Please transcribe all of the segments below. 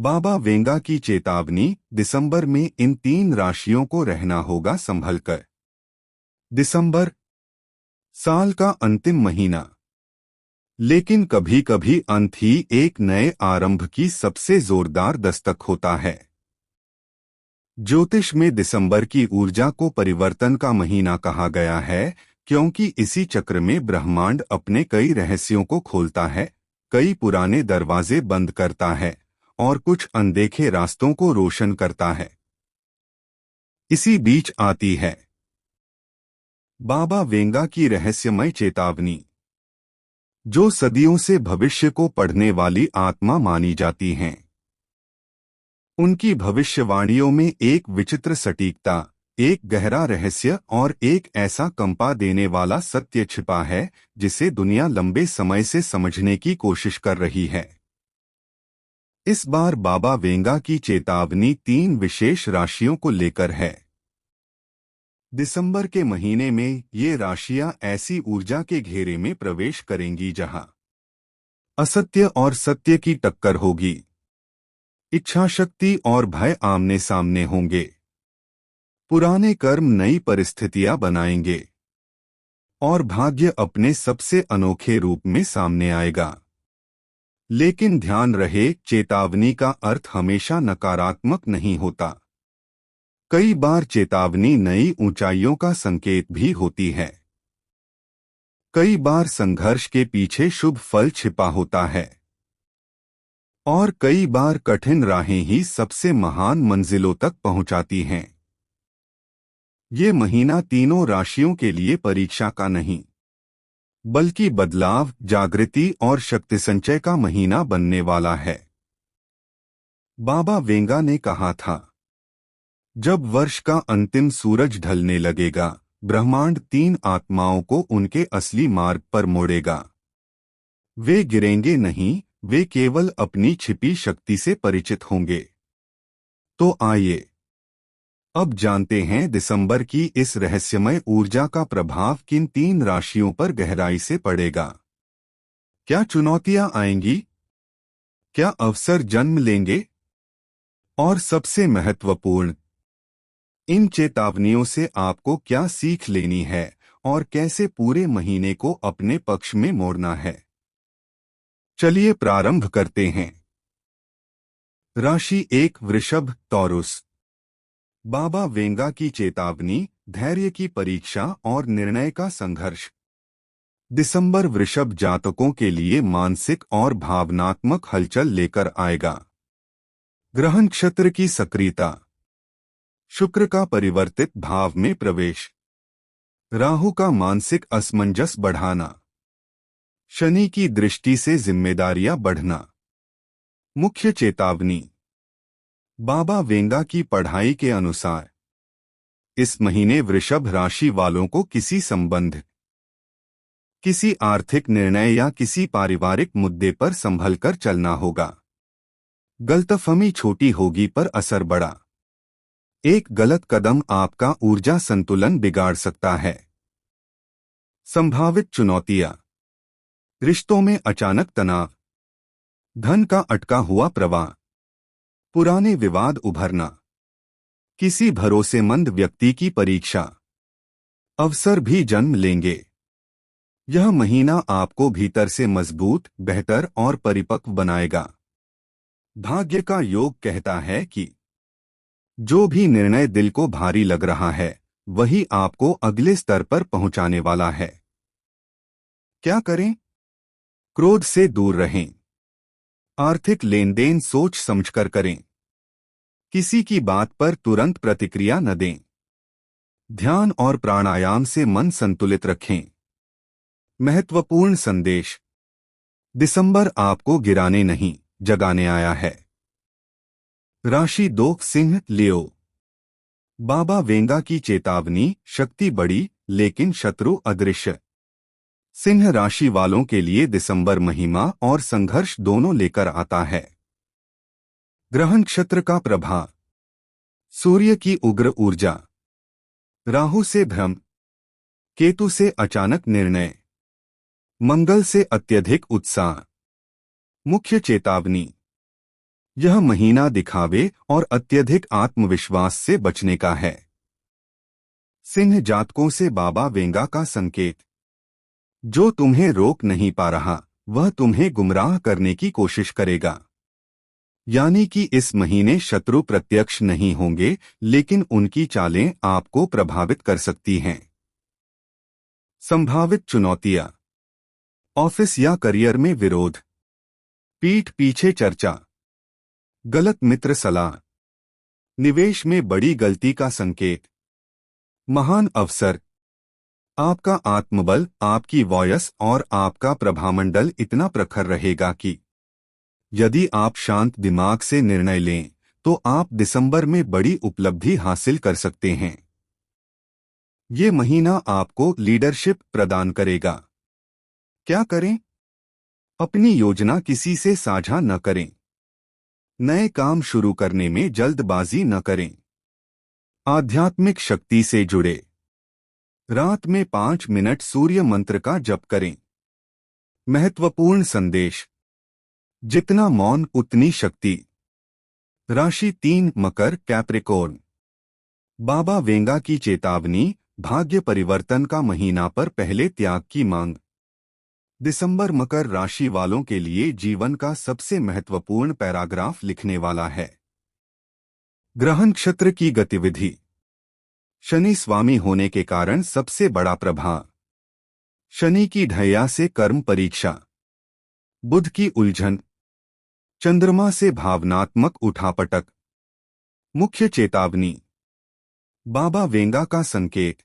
बाबा Venga की चेतावनी, दिसंबर में इन 3 राशियों को रहना होगा संभलकर। दिसंबर, साल का अंतिम महीना, लेकिन कभी कभी अंत ही एक नए आरंभ की सबसे जोरदार दस्तक होता है। ज्योतिष में दिसंबर की ऊर्जा को परिवर्तन का महीना कहा गया है, क्योंकि इसी चक्र में ब्रह्मांड अपने कई रहस्यों को खोलता है, कई पुराने दरवाजे बंद करता है और कुछ अनदेखे रास्तों को रोशन करता है। इसी बीच आती है बाबा वेंगा की रहस्यमय चेतावनी, जो सदियों से भविष्य को पढ़ने वाली आत्मा मानी जाती हैं। उनकी भविष्यवाणियों में एक विचित्र सटीकता, एक गहरा रहस्य और एक ऐसा कंपा देने वाला सत्य छिपा है जिसे दुनिया लंबे समय से समझने की कोशिश कर रही है। इस बार बाबा वेंगा की चेतावनी 3 विशेष राशियों को लेकर है। दिसंबर के महीने में ये राशियां ऐसी ऊर्जा के घेरे में प्रवेश करेंगी जहां असत्य और सत्य की टक्कर होगी, इच्छा शक्ति और भय आमने सामने होंगे, पुराने कर्म नई परिस्थितियां बनाएंगे और भाग्य अपने सबसे अनोखे रूप में सामने आएगा। लेकिन ध्यान रहे, चेतावनी का अर्थ हमेशा नकारात्मक नहीं होता। कई बार चेतावनी नई ऊंचाइयों का संकेत भी होती है। कई बार संघर्ष के पीछे शुभ फल छिपा होता है और कई बार कठिन राहें ही सबसे महान मंजिलों तक पहुंचाती हैं। ये महीना तीनों राशियों के लिए परीक्षा का नहीं, बल्कि बदलाव, जागृति और शक्ति संचय का महीना बनने वाला है। बाबा वेंगा ने कहा था, जब वर्ष का अंतिम सूरज ढलने लगेगा, ब्रह्मांड 3 आत्माओं को उनके असली मार्ग पर मोड़ेगा। वे गिरेंगे नहीं, वे केवल अपनी छिपी शक्ति से परिचित होंगे। तो आइए अब जानते हैं दिसंबर की इस रहस्यमय ऊर्जा का प्रभाव किन 3 राशियों पर गहराई से पड़ेगा। क्या चुनौतियां आएंगी? क्या अवसर जन्म लेंगे? और सबसे महत्वपूर्ण, इन चेतावनियों से आपको क्या सीख लेनी है और कैसे पूरे महीने को अपने पक्ष में मोड़ना है। चलिए प्रारंभ करते हैं। राशि 1, वृषभ, टॉरस। बाबा वेंगा की चेतावनी, धैर्य की परीक्षा और निर्णय का संघर्ष। दिसंबर वृषभ जातकों के लिए मानसिक और भावनात्मक हलचल लेकर आएगा। ग्रह नक्षत्र की सक्रियता, शुक्र का परिवर्तित भाव में प्रवेश, राहु का मानसिक असमंजस बढ़ाना, शनि की दृष्टि से जिम्मेदारियां बढ़ना। मुख्य चेतावनी, बाबा वेंगा की पढ़ाई के अनुसार इस महीने वृषभ राशि वालों को किसी संबंध, किसी आर्थिक निर्णय या किसी पारिवारिक मुद्दे पर संभलकर चलना होगा। गलतफहमी छोटी होगी पर असर बड़ा। एक गलत कदम आपका ऊर्जा संतुलन बिगाड़ सकता है। संभावित चुनौतियां, रिश्तों में अचानक तनाव, धन का अटका हुआ प्रवाह, पुराने विवाद उभरना, किसी भरोसेमंद व्यक्ति की परीक्षा। अवसर भी जन्म लेंगे। यह महीना आपको भीतर से मजबूत, बेहतर और परिपक्व बनाएगा। भाग्य का योग कहता है कि जो भी निर्णय दिल को भारी लग रहा है, वही आपको अगले स्तर पर पहुंचाने वाला है। क्या करें? क्रोध से दूर रहें। आर्थिक लेनदेन सोच समझकर करें। किसी की बात पर तुरंत प्रतिक्रिया न दें। ध्यान और प्राणायाम से मन संतुलित रखें। महत्वपूर्ण संदेश, दिसंबर आपको गिराने नहीं, जगाने आया है। राशि 2, सिंह, लियो। बाबा वेंगा की चेतावनी, शक्ति बड़ी लेकिन शत्रु अदृश्य। सिंह राशि वालों के लिए दिसंबर महिमा और संघर्ष दोनों लेकर आता है। ग्रह नक्षत्र का प्रभाव, सूर्य की उग्र ऊर्जा, राहु से भ्रम, केतु से अचानक निर्णय, मंगल से अत्यधिक उत्साह। मुख्य चेतावनी, यह महीना दिखावे और अत्यधिक आत्मविश्वास से बचने का है। सिंह जातकों से बाबा वेंगा का संकेत। जो तुम्हें रोक नहीं पा रहा वह तुम्हें गुमराह करने की कोशिश करेगा। यानी कि इस महीने शत्रु प्रत्यक्ष नहीं होंगे, लेकिन उनकी चालें आपको प्रभावित कर सकती हैं। संभावित चुनौतियां। ऑफिस या करियर में विरोध, पीठ पीछे चर्चा, गलत मित्र सलाह, निवेश में बड़ी गलती का संकेत। महान अवसर। आपका आत्मबल, आपकी वॉयस और आपका प्रभामंडल इतना प्रखर रहेगा कि यदि आप शांत दिमाग से निर्णय लें तो आप दिसंबर में बड़ी उपलब्धि हासिल कर सकते हैं। ये महीना आपको लीडरशिप प्रदान करेगा। क्या करें? अपनी योजना किसी से साझा न करें। नए काम शुरू करने में जल्दबाजी न करें। आध्यात्मिक शक्ति से जुड़े। रात में 5 मिनट सूर्य मंत्र का जप करें। महत्वपूर्ण संदेश। जितना मौन उतनी शक्ति। राशि 3 मकर कैप्रिकॉर्न। बाबा वेंगा की चेतावनी, भाग्य परिवर्तन का महीना पर पहले त्याग की मांग। दिसंबर मकर राशि वालों के लिए जीवन का सबसे महत्वपूर्ण पैराग्राफ लिखने वाला है। ग्रह नक्षत्र की गतिविधि। शनि स्वामी होने के कारण सबसे बड़ा प्रभाव। शनि की ढैया से कर्म परीक्षा। बुध की उलझन। चंद्रमा से भावनात्मक उठापटक। मुख्य चेतावनी। बाबा वेंगा का संकेत।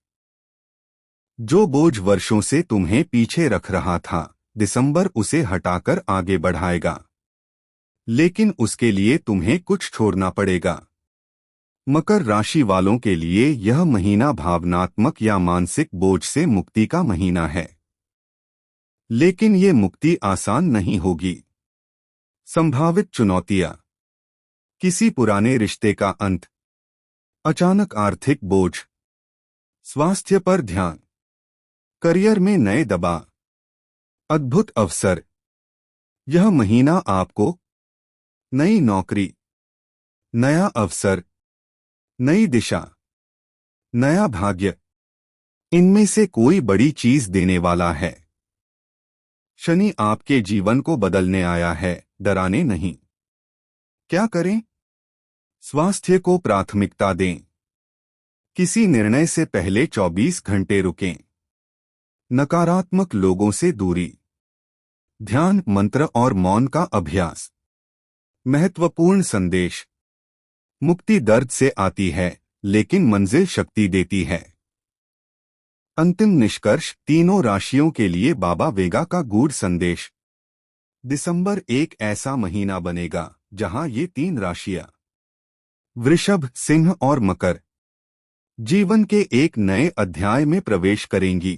जो बोझ वर्षों से तुम्हें पीछे रख रहा था, दिसंबर उसे हटाकर आगे बढ़ाएगा। लेकिन उसके लिए तुम्हें कुछ छोड़ना पड़ेगा। मकर राशि वालों के लिए यह महीना भावनात्मक या मानसिक बोझ से मुक्ति का महीना है। लेकिन ये मुक्ति आसान नहीं होगी। संभावित चुनौतियां। किसी पुराने रिश्ते का अंत। अचानक आर्थिक बोझ। स्वास्थ्य पर ध्यान। करियर में नए दबाव। अद्भुत अवसर। यह महीना आपको नई नौकरी, नया अवसर, नई दिशा, नया भाग्य, इनमें से कोई बड़ी चीज देने वाला है। शनि आपके जीवन को बदलने आया है, डराने नहीं। क्या करें? स्वास्थ्य को प्राथमिकता दें। किसी निर्णय से पहले 24 घंटे रुकें। नकारात्मक लोगों से दूरी। ध्यान, मंत्र और मौन का अभ्यास। महत्वपूर्ण संदेश। मुक्ति दर्द से आती है, लेकिन मंजिल शक्ति देती है। अंतिम निष्कर्ष। तीनों राशियों के लिए बाबा वेगा का गूढ़ संदेश। दिसंबर एक ऐसा महीना बनेगा जहां ये 3 राशियां, वृषभ, सिंह और मकर, जीवन के एक नए अध्याय में प्रवेश करेंगी।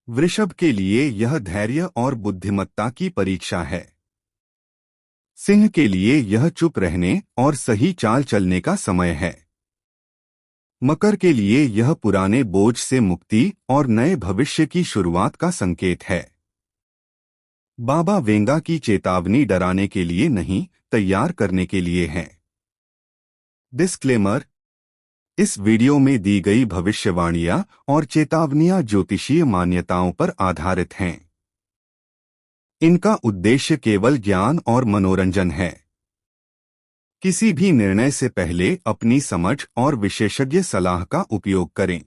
वृषभ के लिए यह धैर्य और बुद्धिमत्ता की परीक्षा है। सिंह के लिए यह चुप रहने और सही चाल चलने का समय है। मकर के लिए यह पुराने बोझ से मुक्ति और नए भविष्य की शुरुआत का संकेत है। बाबा वेंगा की चेतावनी डराने के लिए नहीं, तैयार करने के लिए है। डिस्क्लेमर। इस वीडियो में दी गई भविष्यवाणियां और चेतावनियां ज्योतिषीय मान्यताओं पर आधारित हैं। इनका उद्देश्य केवल ज्ञान और मनोरंजन है। किसी भी निर्णय से पहले अपनी समझ और विशेषज्ञ सलाह का उपयोग करें।